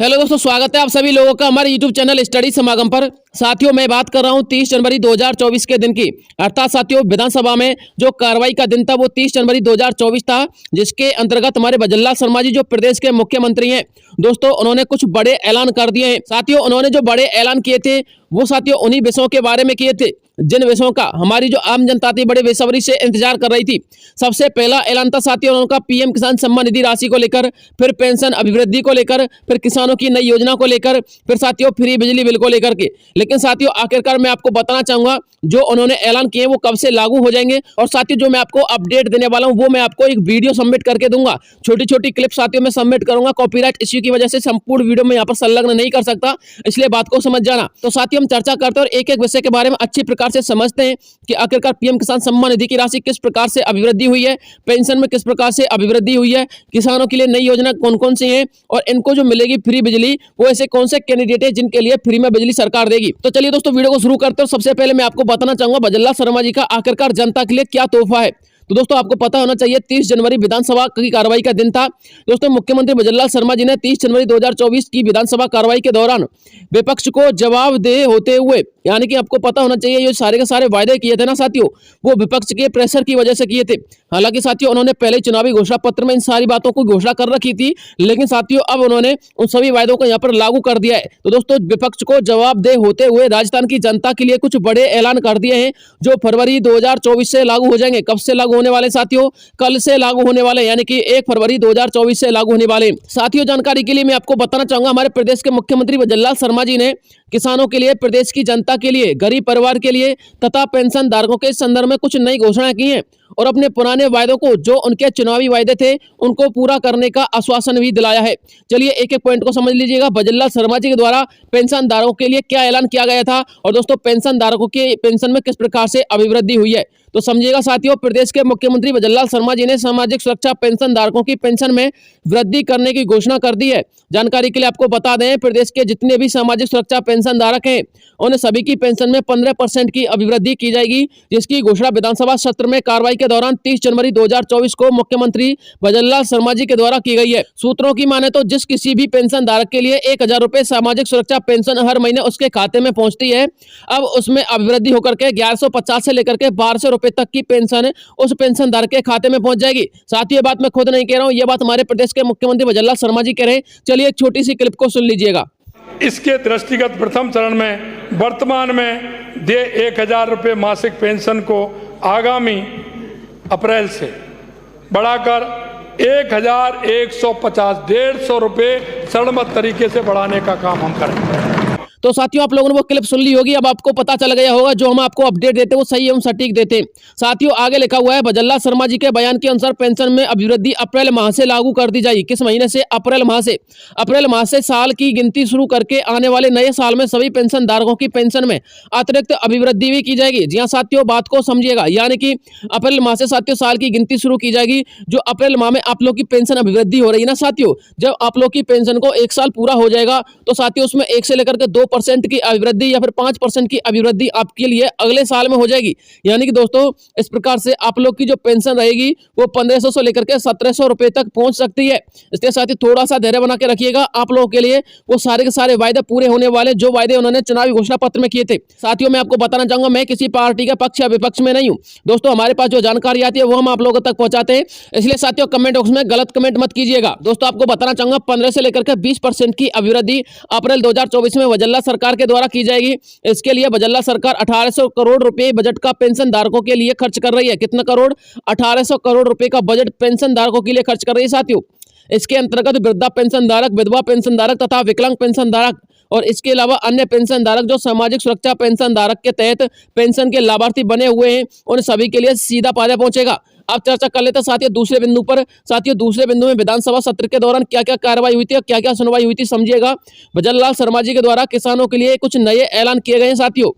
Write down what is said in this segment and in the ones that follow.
Hello दोस्तों, स्वागत है आप सभी लोगों का हमारे YouTube चैनल स्टडी समागम पर। साथियों, मैं बात कर रहा हूं 30 जनवरी 2024 के दिन की। अर्थात साथियों, विधानसभा में जो कार्रवाई का दिन था वो 30 जनवरी 2024 था, जिसके अंतर्गत हमारे भजनलाल शर्मा जी जो प्रदेश के मुख्यमंत्री हैं दोस्तों, उन्होंने कुछ बड़े ऐलान कर दिए हैं। साथियों, उन्होंने जो बड़े ऐलान किए थे वो साथियों उन्हीं विषयों के बारे में किए थे जिन विषयों का हमारी जो आम जनता थी बड़े बेसब्री से इंतजार कर रही थी। सबसे पहला ऐलान था साथियों उनका पीएम किसान सम्मान निधि राशि को लेकर, फिर पेंशन अभिवृद्धि को लेकर, फिर किसानों की नई योजना को लेकर, फिर साथियों फ्री बिजली बिल को लेकर के। लेकिन साथियों आखिरकार मैं आपको बताना चाहूंगा जो उन्होंने ऐलान किए वो कब से लागू हो जाएंगे। और साथियों जो मैं आपको अपडेट देने वाला हूं वो मैं आपको एक वीडियो सबमिट करके दूंगा। छोटी छोटी क्लिप साथियों में सबमिट करूंगा। कॉपीराइट इश्यू की वजह से संपूर्ण वीडियो में यहाँ पर संलग्न नहीं कर सकता, इसलिए बात को समझ जाना। तो साथियों हम चर्चा करते हैं और एक एक विषय के बारे में अच्छी प्रकार से समझते हैं कि आखिरकार पीएम किसान सम्मान निधि की राशि किस प्रकार से अभिवृद्धि हुई है, पेंशन में किस प्रकार से अभिवृद्धि हुई है, किसानों के लिए नई योजना कौन कौन सी है और इनको जो मिलेगी फ्री बिजली वो ऐसे कौन से कैंडिडेट है जिनके लिए फ्री में बिजली सरकार देगी। तो चलिए दोस्तों वीडियो को शुरू करते हैं। सबसे पहले मैं आपको बताना चाहूंगा भजनलाल शर्मा जी का आखिरकार जनता के लिए क्या तोहफा है। तो दोस्तों आपको पता होना चाहिए 30 जनवरी विधानसभा की कार्रवाई का दिन था। दोस्तों मुख्यमंत्री भजनलाल शर्मा जी ने 30 जनवरी 2024 की विधानसभा कार्रवाई के दौरान विपक्ष को जवाबदेह होते हुए, यानी कि आपको पता होना चाहिए ये सारे के सारे वायदे किए थे ना साथियों, वो विपक्ष के प्रेशर की वजह से किए थे। हालांकि साथियों उन्होंने पहले चुनावी घोषणा पत्र में इन सारी बातों को घोषणा कर रखी थी, लेकिन साथियों अब उन्होंने उन सभी वायदों को यहाँ पर लागू कर दिया है। तो दोस्तों विपक्ष को जवाबदेह होते हुए राजस्थान की जनता के लिए कुछ बड़े ऐलान कर दिए हैं जो फरवरी 2024 से लागू हो जाएंगे। कब से लागू होने वाले साथियों? कल से लागू होने वाले, यानी कि 1 फरवरी 2024 से लागू होने वाले। साथियों जानकारी के लिए मैं आपको बताना चाहूंगा हमारे प्रदेश के मुख्यमंत्री भजनलाल शर्मा जी ने किसानों के लिए, प्रदेश की जनता के लिए, गरीब परिवार के लिए तथा पेंशन धारकों के संदर्भ में कुछ नई घोषणा की है और अपने पुराने वायदों को जो उनके चुनावी वायदे थे उनको पूरा करने का आश्वासन भी दिलाया है। चलिए एक एक पॉइंट को समझ लीजिएगा। भजनलाल शर्मा जी के द्वारा पेंशन धारकों के लिए क्या ऐलान किया गया था और दोस्तों पेंशन धारकों के पेंशन में किस प्रकार से अभिवृद्धि हुई है तो समझिएगा साथियों। प्रदेश के मुख्यमंत्री भजनलाल शर्मा जी ने सामाजिक सुरक्षा पेंशन धारकों की पेंशन में वृद्धि करने की घोषणा कर दी है। जानकारी के लिए आपको बता दें प्रदेश के जितने भी सामाजिक सुरक्षा पेंशन धारक हैं उन्हें सभी की पेंशन में 15% की अभिवृद्धि की जाएगी, जिसकी घोषणा विधानसभा सत्र में कार्रवाई के दौरान 30 जनवरी 2024 को मुख्यमंत्री भजनलाल शर्मा जी के द्वारा की गई है। सूत्रों की माने तो जिस किसी भी पेंशन धारक के लिए 1000 रुपए सामाजिक सुरक्षा पेंशन हर महीने उसके खाते में पहुंचती है, अब उसमें अभिवृद्धि होकर के 1150 से लेकर के 1200 रुपए तक की पेंशन उस पेंशन धारक के खाते में पहुंच जाएगी। साथ ही ये बात मैं खुद नहीं कह रहा हूं, ये बात हमारे प्रदेश के मुख्यमंत्री भजनलाल शर्मा जी कह रहे हैं। चलिए एक छोटी सी क्लिप को सुन लीजिएगा। इसके दृष्टिगत प्रथम चरण में वर्तमान में दे 1000 रुपये मासिक पेंशन को आगामी अप्रैल से बढ़ाकर 1150 150 रुपये चरणबद्ध तरीके से बढ़ाने का काम हम करेंगे। तो साथियों आप लोगों ने वो क्लिप सुन ली होगी, अब आपको पता चल गया होगा जो हम आपको अपडेट देते हैं वो सही एवं सटीक देते हैं। साथियों आगे लिखा हुआ है भजनलाल शर्मा जी के बयान के अनुसार पेंशन में अभिवृद्धि अप्रैल माह से लागू कर दी जाएगी। किस महीने से? अप्रैल माह से। अप्रैल माह से साल की गिनती शुरू करके आने वाले नए साल में सभी पेंशन धारकों की पेंशन में अतिरिक्त अभिवृद्धि भी की जाएगी। जी हाँ साथियों बात को समझिएगा, यानी कि अप्रैल माह से साथियों साल की गिनती शुरू की जाएगी। जो अप्रैल माह में आप लोग की पेंशन अभिवृद्धि हो रही है ना साथियों, जब आप लोग की पेंशन को 1 साल पूरा हो जाएगा तो साथियों उसमें 1 से लेकर के 2% की अभिवृद्धि या फिर 5% की अभिवृद्धि आपके लिए अगले साल में हो जाएगी। यानी कि दोस्तों इस प्रकार से आप लोग की जो पेंशन रहेगी वो 1500 से लेकर के 1700 रुपए तक पहुंच सकती है। इसके साथ ही थोड़ा सा धैर्य बना के रखिएगा, आप लोगों के लिए वो सारे के सारे वायदे पूरे होने वाले जो वायदे उन्होंने चुनावी घोषणा पत्र में किए थे। साथियों मैं आपको बताना चाहूंगा मैं किसी पार्टी का पक्ष या विपक्ष में नहीं हूं दोस्तों, हमारे पास जो जानकारी आती है वो हम आप लोगों तक पहुंचाते हैं, इसलिए साथियों कमेंट बॉक्स में गलत कमेंट मत कीजिएगा। दोस्तों आपको बताना चाहूंगा 15 से लेकर के 20% की अभिवृद्धि अप्रैल 2024 में भजनलाल सरकार के द्वारा की जाएगी। इसके लिए भजनलाल सरकार 1800 करोड़ रुपए बजट का पेंशन धारकों के लिए खर्च कर रही है। कितना करोड़? 1800 करोड़ रुपए का बजट पेंशन धारकों के लिए खर्च कर रही है साथियों। इसके अंतर्गत वृद्धा पेंशन धारक, विधवा पेंशन धारक तथा विकलांग पेंशन धारक और इसके अलावा अन्य पेंशन धारक जो सामाजिक सुरक्षा पेंशन धारक के तहत पेंशन के लाभार्थी बने हुए हैं उन सभी के लिए सीधा फायदा पहुंचेगा। अब चर्चा कर लेते हैं साथियों दूसरे बिंदु पर। साथियों दूसरे बिंदु में विधानसभा सत्र के दौरान क्या क्या कार्रवाई हुई थी और क्या क्या सुनवाई हुई थी समझिएगा। भजनलाल शर्मा जी के द्वारा किसानों के लिए कुछ नए ऐलान किए गए हैं साथियों।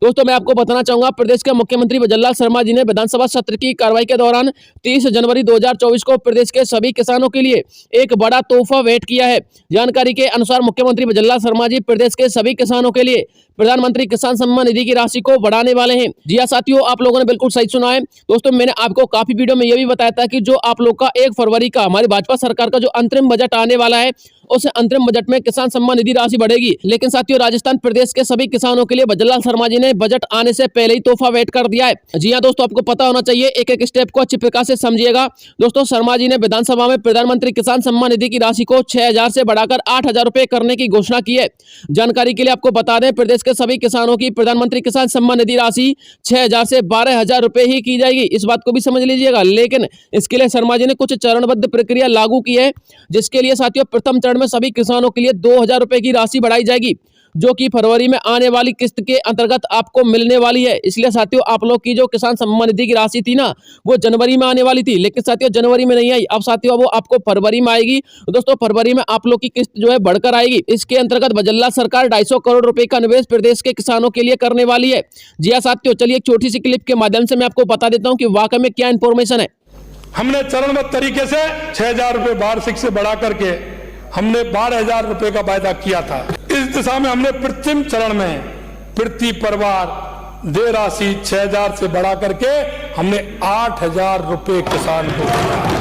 दोस्तों मैं आपको बताना चाहूंगा प्रदेश के मुख्यमंत्री भजनलाल शर्मा जी ने विधानसभा सत्र की कार्रवाई के दौरान 30 जनवरी 2024 को प्रदेश के सभी किसानों के लिए एक बड़ा तोहफा भेंट किया है। जानकारी के अनुसार मुख्यमंत्री भजनलाल शर्मा जी प्रदेश के सभी किसानों के लिए प्रधानमंत्री किसान सम्मान निधि की राशि को बढ़ाने वाले हैं। जी हाँ साथियों आप लोगों ने बिल्कुल सही सुना है। दोस्तों मैंने आपको काफी वीडियो में यह भी बताया था कि जो आप लोग का 1 फरवरी का हमारी भाजपा सरकार का जो अंतरिम बजट आने वाला है उस अंतरिम बजट में किसान सम्मान निधि राशि बढ़ेगी। लेकिन साथियों, राजस्थान प्रदेश के सभी किसानों के लिए भजनलाल शर्मा जी ने बजट आने से पहले ही तोहफा वेट कर दिया है। जी हाँ दोस्तों, आपको पता होना चाहिए, एक एक स्टेप को अच्छी प्रकार से समझिएगा। दोस्तों, शर्मा जी ने विधानसभा में प्रधानमंत्री किसान सम्मान निधि की राशि को 6,000 से बढ़ाकर 8,000 रुपए करने की घोषणा की है। जानकारी के लिए आपको बता दें, प्रदेश के सभी किसानों की प्रधानमंत्री किसान सम्मान निधि राशि 6,000 से 12,000 रुपए ही की जाएगी। इस बात को भी समझ लीजिएगा। लेकिन इसके लिए शर्मा जी ने कुछ चरणबद्ध प्रक्रिया लागू की है, जिसके लिए साथियों प्रथम चरण में सभी किसानों के लिए 2,000 रुपए की राशि बढ़ाई जाएगी, जो कि फरवरी में आने वाली किस्त के अंतर्गत आपको मिलने वाली है। इसलिए साथियों, आप लोग की जो किसान सम्मान निधि की राशि थी ना, वो जनवरी में आने वाली थी, लेकिन साथियों जनवरी में नहीं आई। अब साथियों वो आपको फरवरी में आएगी। दोस्तों, फरवरी में आप लोग की किस्त जो है बढ़कर आएगी। इसके अंतर्गत भजनलाल सरकार 250 करोड़ रुपए का निवेश प्रदेश के किसानों के लिए करने वाली है। जी हाँ साथियों, चलिए एक छोटी सी क्लिप के माध्यम से मैं आपको बता देता हूँ कि वाकई में क्या इन्फॉर्मेशन है। हमने चरणबद्ध तरीके से 6,000 रुपए वार्षिक से बढ़ा करके हमने 12,000 रुपए का वायदा किया था। इस दिशा में हमने प्रथम चरण में प्रति परिवार देय राशि 6,000 से बढ़ा करके हमने 8,000 रुपए किसान को दिया।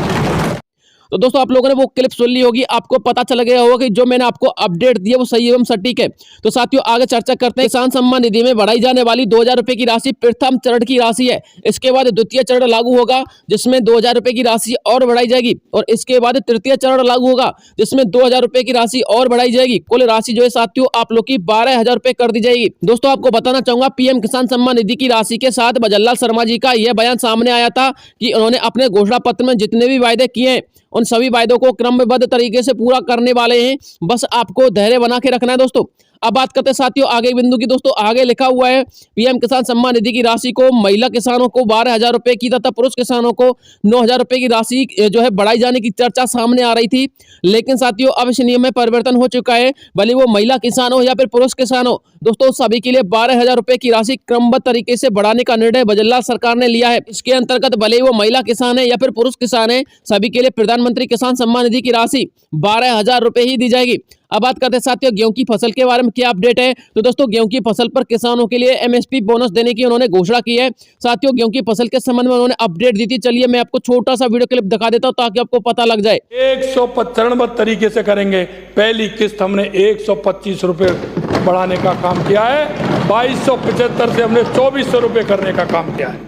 तो दोस्तों, आप लोगों ने वो क्लिप सुन ली होगी, आपको पता चल गया होगा कि जो मैंने आपको अपडेट दी है वो सही एवं सटीक है। तो साथियों, आगे चर्चा करते हैं। किसान सम्मान निधि में बढ़ाई जाने वाली 2,000 रुपए की राशि प्रथम चरण की राशि है। इसके बाद द्वितीय चरण लागू होगा, जिसमें 2,000 रुपए की राशि और बढ़ाई जाएगी, और इसके बाद तृतीय चरण लागू होगा, जिसमें 2,000 रुपए की राशि और बढ़ाई जाएगी। कुल राशि जो है साथियों आप लोग की 12,000 रुपए कर दी जाएगी। दोस्तों, आपको बताना चाहूंगा, पीएम किसान सम्मान निधि की राशि के साथ भजनलाल शर्मा जी का यह बयान सामने आया था कि उन्होंने अपने घोषणा पत्र में जितने भी वायदे किए हैं, उन सभी वायदों को क्रमबद्ध तरीके से पूरा करने वाले हैं। बस आपको धैर्य बना के रखना है दोस्तों। अब बात करते हैं साथियों आगे बिंदु की। दोस्तों, आगे लिखा हुआ है, पीएम किसान सम्मान निधि की राशि को महिला किसानों को 12,000 रुपए की तथा पुरुष किसानों को 9,000 रुपए की राशि जो है बढ़ाई जाने की चर्चा सामने आ रही थी। लेकिन साथियों, अब इस नियम में परिवर्तन हो चुका है। भले वो महिला किसान हो या फिर पुरुष किसान हो, दोस्तों सभी के लिए 12,000 रुपए की राशि क्रमबद्ध तरीके से बढ़ाने का निर्णय भजनलाल सरकार ने लिया है। इसके अंतर्गत भले वो महिला किसान है या फिर पुरुष किसान है, सभी के लिए प्रधानमंत्री किसान सम्मान निधि की राशि 12,000 रुपए ही दी जाएगी। अब बात करते हैं साथियों गेहूं की फसल के बारे में क्या अपडेट है। तो दोस्तों, गेहूं की फसल पर किसानों के लिए एमएसपी बोनस देने की उन्होंने घोषणा की है। साथियों, गेहूं की फसल के संबंध में उन्होंने अपडेट दी थी। चलिए मैं आपको छोटा सा वीडियो क्लिप दिखा देता हूं ताकि आपको पता लग जाए। 195 तरीके से करेंगे। पहली किस्त हमने 125 रुपए बढ़ाने का काम किया है। 2275 से हमने 2400 रुपए करने का काम किया है।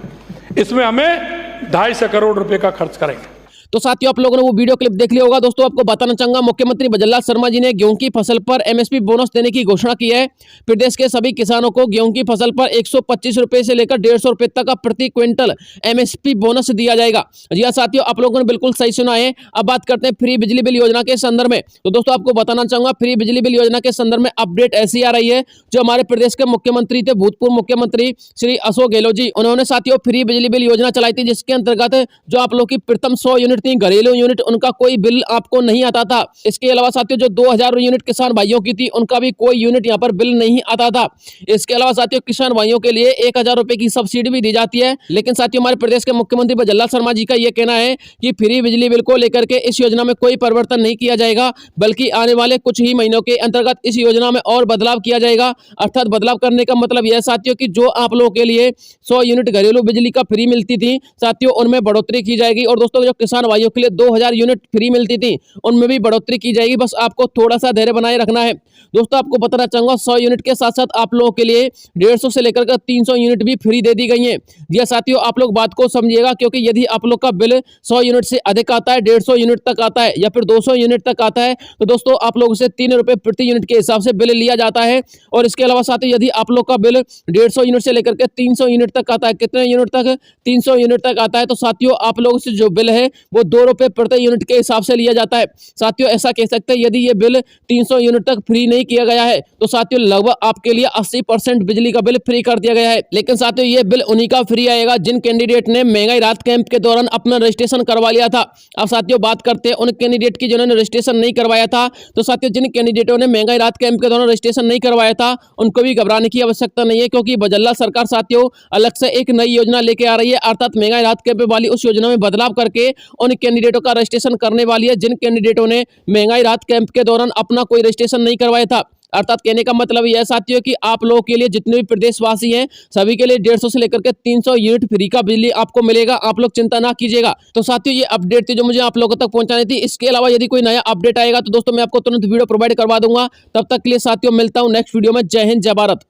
इसमें हमें 250 करोड़ रुपए का खर्च करेंगे। तो साथियों, आप लोगों ने वो वीडियो क्लिप देख लिया होगा। दोस्तों, आपको बताना चाहूंगा, मुख्यमंत्री भजनलाल शर्मा जी ने गेहूं की फसल पर एमएसपी बोनस देने की घोषणा की है। प्रदेश के सभी किसानों को गेहूं की फसल पर 125 रुपए से लेकर 150 रुपए तक का प्रति क्विंटल एमएसपी बोनस दिया जाएगा। जी हाँ साथियों, आप लोगों ने बिल्कुल सही सुना है। अब बात करते हैं फ्री बिजली बिल योजना के संदर्भ में। तो दोस्तों, आपको बताना चाहूंगा, फ्री बिजली बिल योजना के संदर्भ में अपडेट ऐसी आ रही है, जो हमारे प्रदेश के मुख्यमंत्री थे, भूतपूर्व मुख्यमंत्री श्री अशोक गहलोत जी, उन्होंने साथियों फ्री बिजली बिल योजना चलाई थी, जिसके अंतर्गत जो आप लोग की प्रथम 100 यूनिट थी घरेलू यूनिट, उनका कोई बिल आपको नहीं आता था। इसके अलावा साथियों, जो 2,000 यूनिट किसान भाइयों की थी, उनका भी कोई यूनिट यहाँ पर बिल नहीं आता था। इसके अलावा साथियों, किसान भाइयों के लिए 1,000 रुपए की सब्सिडी भी दी जाती है। लेकिन साथियों, हमारे प्रदेश के मुख्यमंत्री भजनलाल शर्मा जी का यह कहना है कि फ्री बिजली बिल को लेकर के इस योजना में कोई परिवर्तन नहीं किया जाएगा, बल्कि आने वाले कुछ ही महीनों के अंतर्गत इस योजना में और बदलाव किया जाएगा। अर्थात बदलाव करने का मतलब यह साथियों कि जो आप लोगों के लिए 100 यूनिट घरेलू बिजली का फ्री मिलती थी साथियों, उनमें बढ़ोतरी की जाएगी। और दोस्तों, जो किसान भाइयों के लिए 2,000 यूनिट फ्री मिलती थी, उनमें भी बढ़ोतरी की जाएगी। बस आपको थोड़ा सा धैर्य बनाए रखना है। दोस्तों, आपको बताना चाहूंगा, 100 यूनिट के साथ साथ आप लोगों के लिए 150 से लेकर 300 यूनिट भी फ्री दे दी गई है। जी साथियों, आप लोग बात को समझिएगा, क्योंकि यदि आप लोग का बिल 100 यूनिट से अधिक आता है, 150 यूनिट तक आता है या फिर 200 यूनिट तक आता है, तो दोस्तों आप लोगों से 3 रुपए प्रति यूनिट के हिसाब से बिल लिया जाता है। और इसके अलावा साथियों, यदि आप लोग का बिल 150 यूनिट से लेकर के 300 यूनिट तक आता है, कितने यूनिट तक? 300 यूनिट तक आता है, तो साथियों आप लोगों से जो बिल है वो 2 रुपए प्रति यूनिट के हिसाब से लिया जाता है। साथियों, ऐसा कह सकते हैं, यदि ये बिल 300 यूनिट तक फ्री नहीं किया गया है, तो साथियों लगभग आपके लिए 80% बिजली का बिल फ्री कर दिया गया है। लेकिन साथियों, ये बिल उन्हीं का फ्री आएगा जिन कैंडिडेट ने महंगाई राहत कैंप के दौरान अपना रजिस्ट्रेशन करवा लिया था। अब साथियों, बात करते हैं उन कैंडिडेट की जिन्होंने रजिस्ट्रेशन नहीं करवाया था। तो साथियों, जिन कैंडिडेटों ने महंगाई राहत कैंप के दौरान रजिस्ट्रेशन नहीं करवाया था, उनको भी घबराने की आवश्यकता नहीं है, क्योंकि भजनलाल सरकार साथियों अलग से एक नई योजना लेके आ रही है। अर्थात महंगाई राहत कैंप वाली उस योजना में बदलाव करके उन कैंडिडेटों का रजिस्ट्रेशन करने वाली है जिन कैंडिडेटों ने महंगाई राहत कैंप के दौरान अपना कोई रजिस्ट्रेशन नहीं करवाया था। अर्थात कहने का मतलब यह है साथियों कि आप लोगों के लिए जितने भी प्रदेशवासी हैं सभी के लिए 150 से लेकर के 300 यूनिट फ्री का बिजली आपको मिलेगा। आप लोग चिंता ना कीजिएगा। तो साथियों ये अपडेट थी जो मुझे आप लोगों तक पहुंचानी थी। इसके अलावा यदि कोई नया अपडेट आएगा तो दोस्तों मैं आपको तुरंत वीडियो प्रोवाइड करवा दूंगा। तब तक के लिए साथियों मिलता हूं नेक्स्ट वीडियो में। जय हिंद, जय भारत।